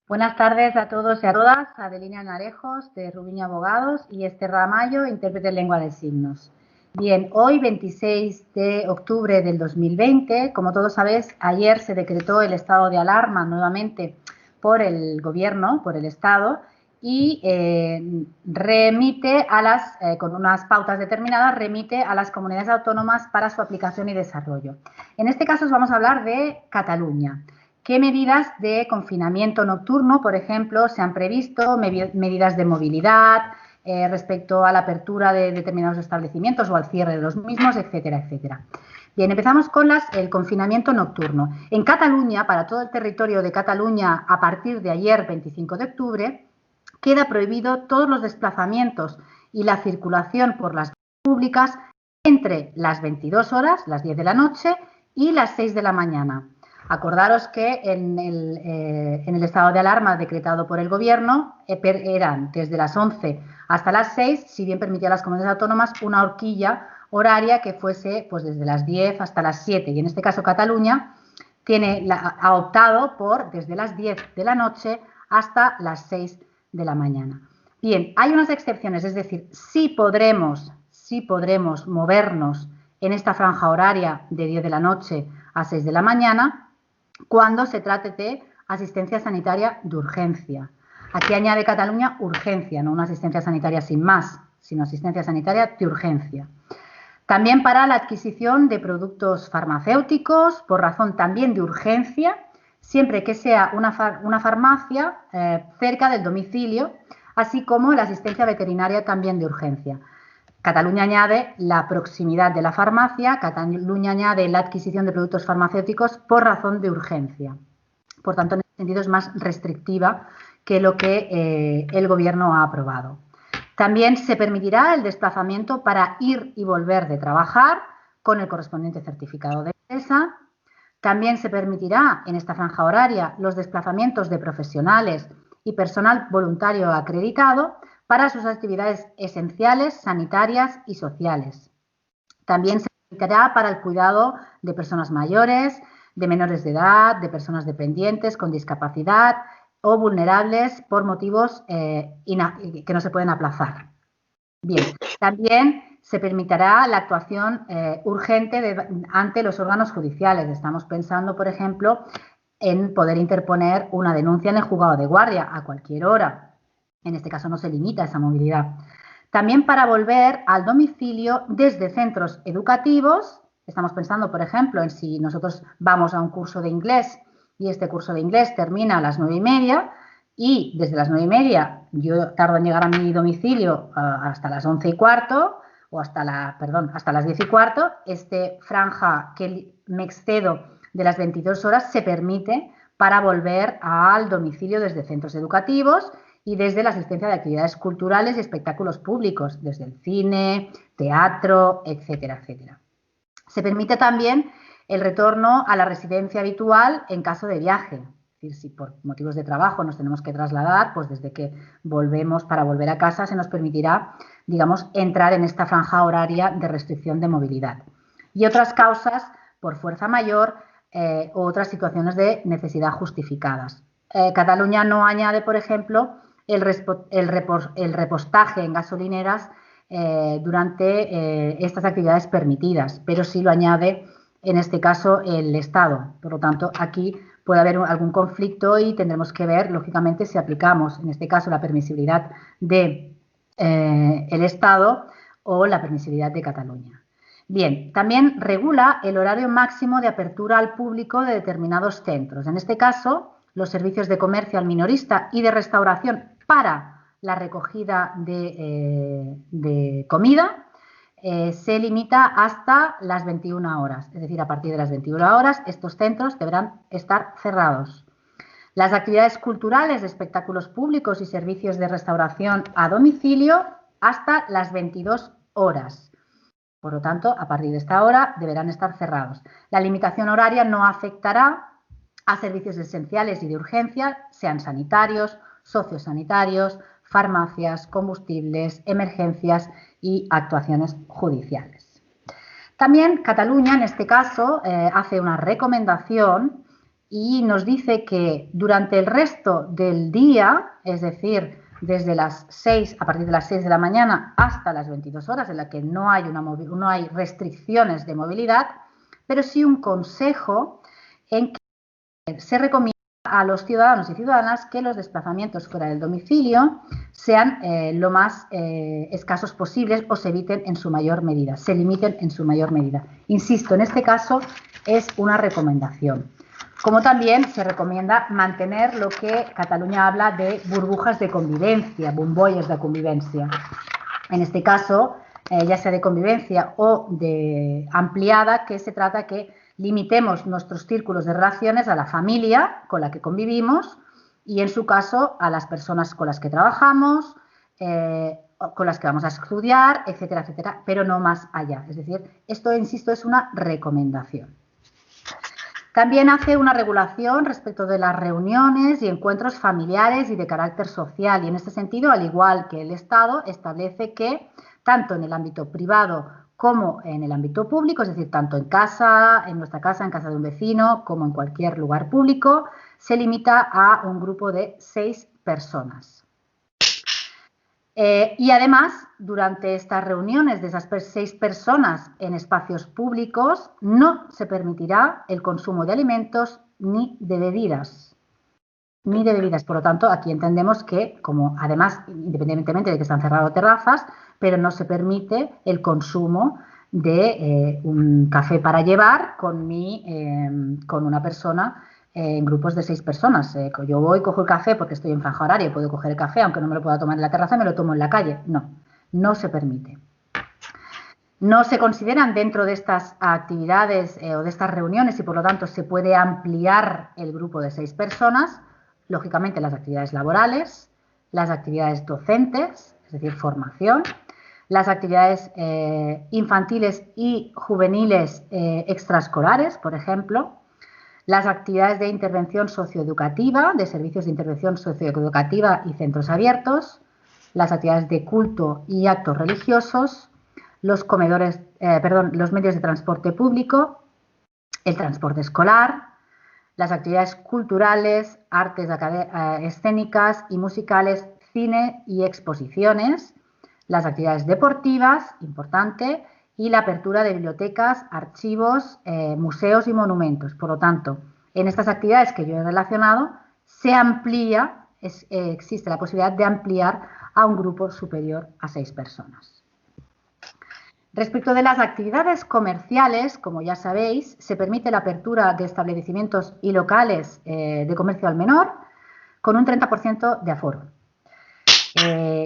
Buenas tardes a todos y a todas. Adelina Narejos, de Rubiño Abogados, y Esther Ramallo, intérprete en lengua de signos. Bien, hoy 26 de octubre del 2020, como todos sabéis, ayer se decretó el estado de alarma nuevamente por el Gobierno, por el Estado, y remite a las, con unas pautas determinadas, remite a las comunidades autónomas para su aplicación y desarrollo. En este caso os vamos a hablar de Cataluña. ¿Qué medidas de confinamiento nocturno, por ejemplo, se han previsto? Medidas de movilidad respecto a la apertura de determinados establecimientos o al cierre de los mismos, etcétera, etcétera. Bien, empezamos con el confinamiento nocturno. En Cataluña, para todo el territorio de Cataluña, a partir de ayer, 25 de octubre, queda prohibido todos los desplazamientos y la circulación por las vías públicas entre las 22 horas, las 10 de la noche, y las 6 de la mañana. Acordaros que en el estado de alarma decretado por el Gobierno eran desde las 11 hasta las 6, si bien permitía a las comunidades autónomas una horquilla horaria que fuese pues desde las 10 hasta las 7. Y en este caso Cataluña ha optado por desde las 10 de la noche hasta las 6 de la mañana. Bien, hay unas excepciones, es decir, sí podremos movernos en esta franja horaria de 10 de la noche a 6 de la mañana, cuando se trate de asistencia sanitaria de urgencia. Aquí añade Cataluña urgencia, no una asistencia sanitaria sin más, sino asistencia sanitaria de urgencia. También para la adquisición de productos farmacéuticos, por razón también de urgencia, siempre que sea una farmacia cerca del domicilio, así como la asistencia veterinaria también de urgencia. Cataluña añade la proximidad de la farmacia, Cataluña añade la adquisición de productos farmacéuticos por razón de urgencia. Por tanto, en ese sentido es más restrictiva que lo que el Gobierno ha aprobado. También se permitirá el desplazamiento para ir y volver de trabajar con el correspondiente certificado de empresa. También se permitirá en esta franja horaria los desplazamientos de profesionales y personal voluntario acreditado para sus actividades esenciales, sanitarias y sociales. También se permitirá para el cuidado de personas mayores, de menores de edad, de personas dependientes con discapacidad o vulnerables por motivos que no se pueden aplazar. Bien, también se permitirá la actuación urgente ante los órganos judiciales. Estamos pensando, por ejemplo, en poder interponer una denuncia en el juzgado de guardia a cualquier hora. En este caso no se limita esa movilidad. También para volver al domicilio desde centros educativos. Estamos pensando, por ejemplo, en si nosotros vamos a un curso de inglés y este curso de inglés termina a las 9:30 y desde las 9:30 yo tardo en llegar a mi domicilio hasta las 11:15 o hasta las 10:15, este franja que me excedo de las 22 horas se permite para volver al domicilio desde centros educativos y desde la asistencia de actividades culturales y espectáculos públicos, desde el cine, teatro, etcétera, etcétera. Se permite también el retorno a la residencia habitual en caso de viaje. Es decir, si por motivos de trabajo nos tenemos que trasladar, pues desde que volvemos para volver a casa se nos permitirá, digamos, entrar en esta franja horaria de restricción de movilidad. Y otras causas por fuerza mayor u otras situaciones de necesidad justificadas. Cataluña no añade, por ejemplo, el repostaje en gasolineras durante estas actividades permitidas, pero sí lo añade en este caso el Estado. Por lo tanto, aquí puede haber algún conflicto y tendremos que ver, lógicamente, si aplicamos, en este caso, la permisibilidad del Estado o la permisibilidad de Cataluña. Bien, también regula el horario máximo de apertura al público de determinados centros. En este caso, los servicios de comercio al minorista y de restauración para la recogida de comida se limita hasta las 21 horas. Es decir, a partir de las 21 horas estos centros deberán estar cerrados. Las actividades culturales, espectáculos públicos y servicios de restauración a domicilio hasta las 22 horas. Por lo tanto, a partir de esta hora deberán estar cerrados. La limitación horaria no afectará a servicios esenciales y de urgencia, sean sanitarios, sociosanitarios, farmacias, combustibles, emergencias y actuaciones judiciales. También Cataluña, en este caso, hace una recomendación y nos dice que durante el resto del día, es decir, desde las 6, a partir de las 6 de la mañana hasta las 22 horas, en la que no hay restricciones de movilidad, pero sí un consejo en que se recomienda a los ciudadanos y ciudadanas que los desplazamientos fuera del domicilio sean lo más escasos posibles o se eviten en su mayor medida, se limiten en su mayor medida. Insisto, en este caso es una recomendación. Como también se recomienda mantener lo que Cataluña habla de burbujas de convivencia, bombolles de convivencia. En este caso, ya sea de convivencia o de ampliada, que se trata que limitemos nuestros círculos de relaciones a la familia con la que convivimos y, en su caso, a las personas con las que trabajamos, con las que vamos a estudiar, etcétera, etcétera, pero no más allá. Es decir, esto, insisto, es una recomendación. También hace una regulación respecto de las reuniones y encuentros familiares y de carácter social y en este sentido, al igual que el Estado, establece que tanto en el ámbito privado como en el ámbito público, es decir, tanto en casa, en nuestra casa, en casa de un vecino, como en cualquier lugar público, se limita a un grupo de 6 personas. Y además, durante estas reuniones de esas 6 personas en espacios públicos, no se permitirá el consumo de alimentos ni de bebidas. Ni de bebidas. Por lo tanto, aquí entendemos que, como además, independientemente de que están cerradas terrazas, pero no se permite el consumo de un café para llevar con una persona en grupos de 6 personas. Yo voy, cojo el café porque estoy en franja horaria, puedo coger el café, aunque no me lo pueda tomar en la terraza, me lo tomo en la calle. No, no se permite. No se consideran dentro de estas actividades o de estas reuniones y, por lo tanto, se puede ampliar el grupo de 6 personas, lógicamente las actividades laborales, las actividades docentes, es decir, formación, las actividades infantiles y juveniles extraescolares, por ejemplo, las actividades de intervención socioeducativa, de servicios de intervención socioeducativa y centros abiertos, las actividades de culto y actos religiosos, los medios de transporte público, el transporte escolar, las actividades culturales, artes escénicas y musicales, cine y exposiciones, las actividades deportivas, importante, y la apertura de bibliotecas, archivos, museos y monumentos. Por lo tanto, en estas actividades que yo he relacionado, se amplía, existe la posibilidad de ampliar a un grupo superior a 6 personas. Respecto de las actividades comerciales, como ya sabéis, se permite la apertura de establecimientos y locales de comercio al menor con un 30% de aforo.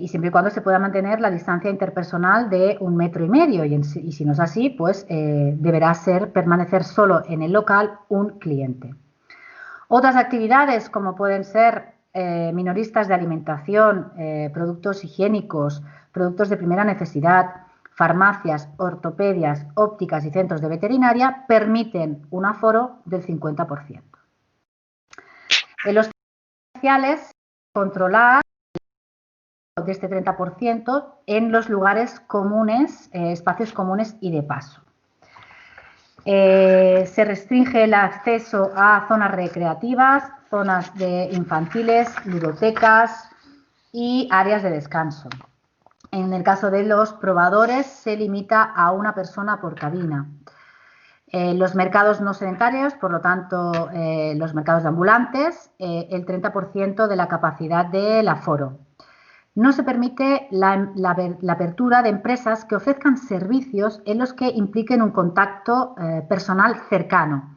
Y siempre y cuando se pueda mantener la distancia interpersonal de 1,5 metros y si no es así, pues deberá permanecer solo en el local un cliente. Otras actividades como pueden ser minoristas de alimentación, productos higiénicos, productos de primera necesidad, farmacias, ortopedias, ópticas y centros de veterinaria permiten un aforo del 50%. En los comerciales, controlar de este 30% en los lugares comunes, espacios comunes y de paso. Se restringe el acceso a zonas recreativas, zonas de infantiles, ludotecas y áreas de descanso. En el caso de los probadores se limita a una persona por cabina. Los mercados no sedentarios, por lo tanto, los mercados de ambulantes, el 30% de la capacidad del aforo. No se permite la apertura de empresas que ofrezcan servicios en los que impliquen un contacto personal cercano,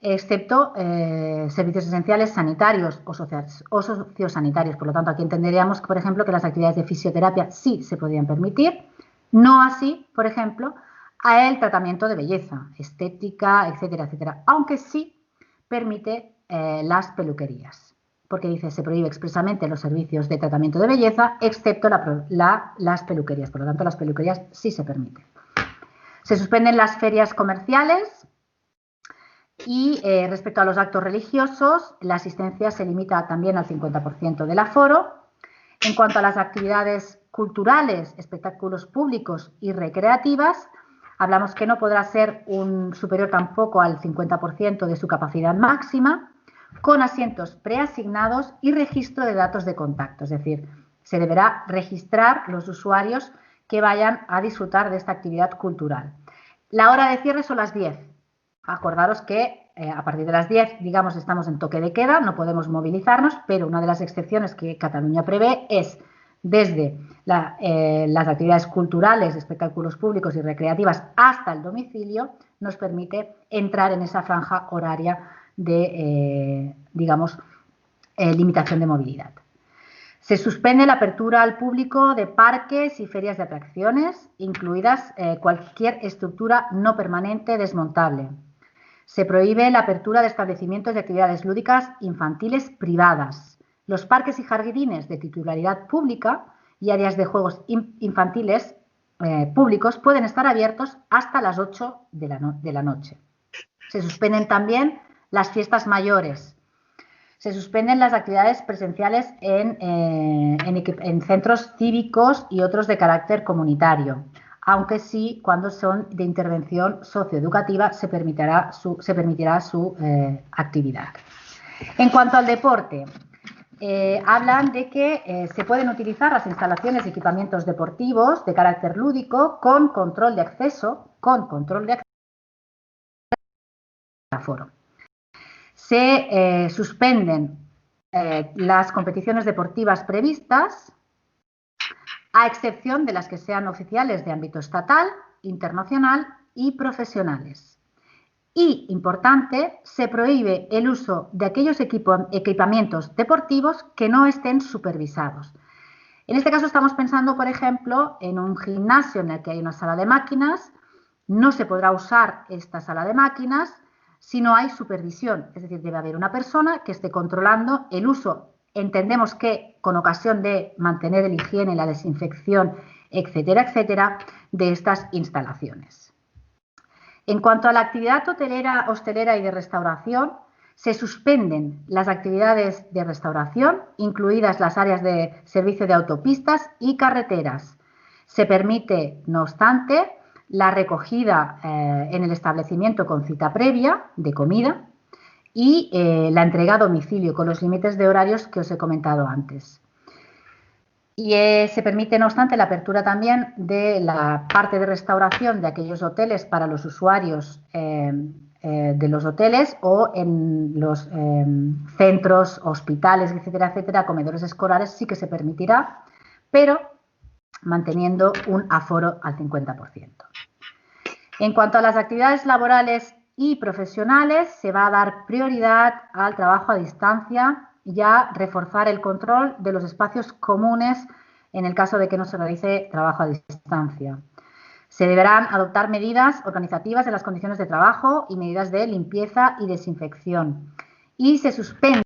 excepto servicios esenciales sanitarios o sociosanitarios. Por lo tanto, aquí entenderíamos, por ejemplo, que las actividades de fisioterapia sí se podrían permitir, no así, por ejemplo, el tratamiento de belleza, estética, etcétera, etcétera, aunque sí permite las peluquerías, porque dice se prohíbe expresamente los servicios de tratamiento de belleza, excepto las peluquerías. Por lo tanto, las peluquerías sí se permiten. Se suspenden las ferias comerciales y respecto a los actos religiosos, la asistencia se limita también al 50% del aforo. En cuanto a las actividades culturales, espectáculos públicos y recreativas, Hablamos que no podrá ser superior tampoco al 50% de su capacidad máxima, con asientos preasignados y registro de datos de contacto. Es decir, se deberá registrar los usuarios que vayan a disfrutar de esta actividad cultural. La hora de cierre son las 10. Acordaros que a partir de las 10, digamos, estamos en toque de queda, no podemos movilizarnos, pero una de las excepciones que Cataluña prevé es desde las actividades culturales, espectáculos públicos y recreativas hasta el domicilio, nos permite entrar en esa franja horaria de, digamos, limitación de movilidad. Se suspende la apertura al público de parques y ferias de atracciones, incluidas cualquier estructura no permanente desmontable. Se prohíbe la apertura de establecimientos de actividades lúdicas infantiles privadas. Los parques y jardines de titularidad pública y áreas de juegos infantiles públicos pueden estar abiertos hasta las 8 de la noche. Se suspenden también las fiestas mayores. Se suspenden las actividades presenciales en centros cívicos y otros de carácter comunitario, aunque sí, cuando son de intervención socioeducativa, se permitirá su actividad. En cuanto al deporte, hablan de que se pueden utilizar las instalaciones y equipamientos deportivos de carácter lúdico con control de acceso, aforo. Se suspenden las competiciones deportivas previstas, a excepción de las que sean oficiales de ámbito estatal, internacional y profesionales. Y, importante, se prohíbe el uso de aquellos equipamientos deportivos que no estén supervisados. En este caso estamos pensando, por ejemplo, en un gimnasio en el que hay una sala de máquinas. No se podrá usar esta sala de máquinas si no hay supervisión, es decir, debe haber una persona que esté controlando el uso. Entendemos que con ocasión de mantener la higiene, la desinfección, etcétera, etcétera, de estas instalaciones. En cuanto a la actividad hostelera y de restauración, se suspenden las actividades de restauración, incluidas las áreas de servicio de autopistas y carreteras. Se permite, no obstante, la recogida en el establecimiento con cita previa de comida y la entrega a domicilio con los límites de horarios que os he comentado antes. Y se permite, no obstante, la apertura también de la parte de restauración de aquellos hoteles para los usuarios de los hoteles o en los centros, hospitales, etcétera, etcétera, comedores escolares sí que se permitirá, pero manteniendo un aforo al 50%. En cuanto a las actividades laborales y profesionales, se va a dar prioridad al trabajo a distancia y a reforzar el control de los espacios comunes en el caso de que no se realice trabajo a distancia. Se deberán adoptar medidas organizativas de las condiciones de trabajo y medidas de limpieza y desinfección. Y se suspende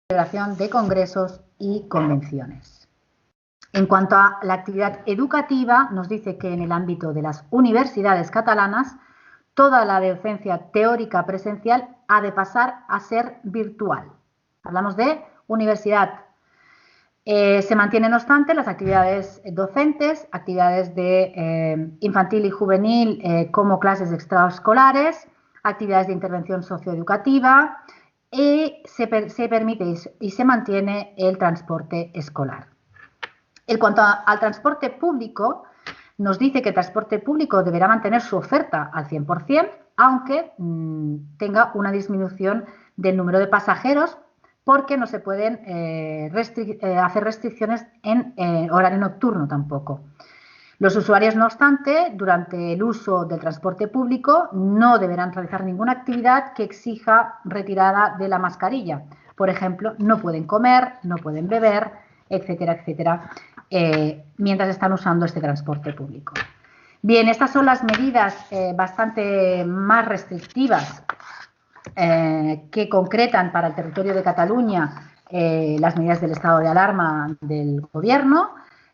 la celebración de congresos y convenciones. En cuanto a la actividad educativa, nos dice que en el ámbito de las universidades catalanas, toda la docencia teórica presencial ha de pasar a ser virtual. Hablamos de universidad. Se mantienen, no obstante, las actividades docentes, actividades de infantil y juvenil como clases extraescolares, actividades de intervención socioeducativa y se permite y se mantiene el transporte escolar. En cuanto al transporte público, nos dice que el transporte público deberá mantener su oferta al 100%, aunque tenga una disminución del número de pasajeros, porque no se pueden hacer restricciones en horario nocturno tampoco. Los usuarios, no obstante, durante el uso del transporte público no deberán realizar ninguna actividad que exija retirada de la mascarilla. Por ejemplo, no pueden comer, no pueden beber, etcétera, etcétera, mientras están usando este transporte público. Bien, estas son las medidas bastante más restrictivas que concretan para el territorio de Cataluña las medidas del estado de alarma del Gobierno.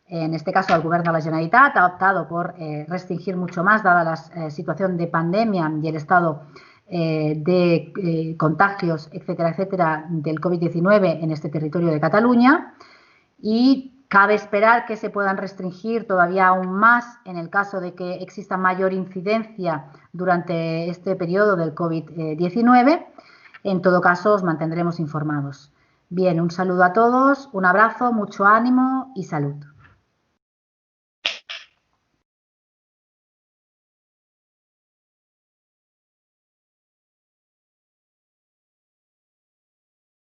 En este caso, el Gobierno de la Generalitat ha optado por restringir mucho más, dada la situación de pandemia y el estado de contagios, etcétera, etcétera, del COVID-19 en este territorio de Cataluña. Y Cabe esperar que se puedan restringir todavía aún más en el caso de que exista mayor incidencia durante este periodo del COVID-19. En todo caso, os mantendremos informados. Bien, un saludo a todos, un abrazo, mucho ánimo y salud.